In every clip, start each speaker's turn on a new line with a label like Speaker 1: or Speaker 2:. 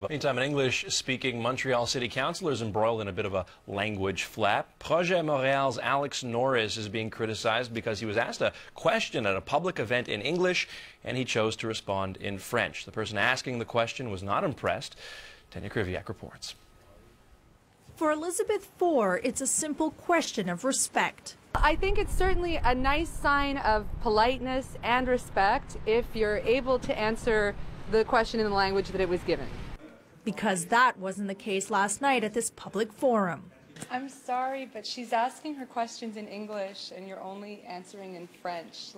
Speaker 1: Meantime, an English-speaking Montreal city councillor is embroiled in a bit of a language flap. Projet Montreal's Alex Norris is being criticized because he was asked a question at a public event in English, and he chose to respond in French. The person asking the question was not impressed. Tanya Kriviak reports.
Speaker 2: For Elizabeth IV, it's a simple question of respect.
Speaker 3: I think it's certainly a nice sign of politeness and respect if you're able to answer the question in the language that it was given.
Speaker 2: Because that wasn't the case last night at this public forum.
Speaker 4: I'm sorry, but she's asking her questions in English and you're only answering in French.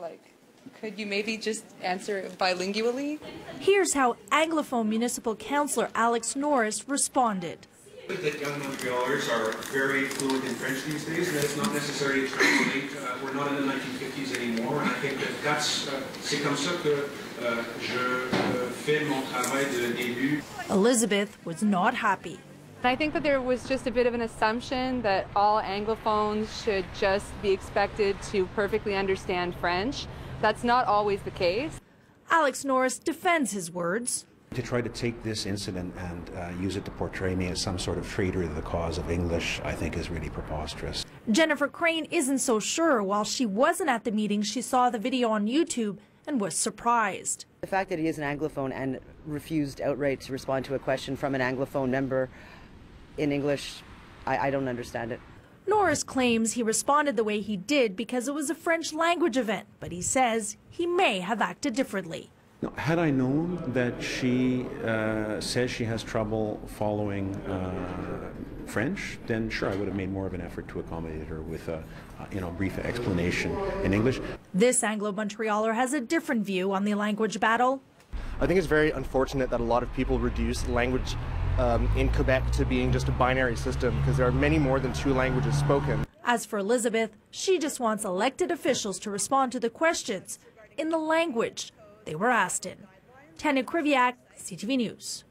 Speaker 4: Could you maybe just answer bilingually?
Speaker 2: Here's how Anglophone Municipal Councillor Alex Norris responded.
Speaker 5: That young Montrealers are very fluent in French these days, and it's not necessary to translate. We're not in the 1950s anymore, and I think that c'est comme ça que je fais mon travail d'élu.
Speaker 2: Elizabeth was not happy.
Speaker 3: I think that there was just a bit of an assumption that all Anglophones should just be expected to perfectly understand French. That's not always the case.
Speaker 2: Alex Norris defends his words.
Speaker 6: To try to take this incident and use it to portray me as some sort of traitor to the cause of English, I think is really preposterous.
Speaker 2: Jennifer Crane isn't so sure. While she wasn't at the meeting, she saw the video on YouTube and was surprised.
Speaker 7: The fact that he is an Anglophone and refused outright to respond to a question from an Anglophone member in English, I don't understand it.
Speaker 2: Norris claims he responded the way he did because it was a French language event, but he says he may have acted differently.
Speaker 6: Now, had I known that she says she has trouble following French, then sure, I would have made more of an effort to accommodate her with a brief explanation in English.
Speaker 2: This Anglo-Montrealer has a different view on the language battle.
Speaker 8: I think it's very unfortunate that a lot of people reduce language in Quebec to being just a binary system, because there are many more than two languages spoken.
Speaker 2: As for Elizabeth, she just wants elected officials to respond to the questions in the language they were asked in. Tanya Kriviak, CTV News.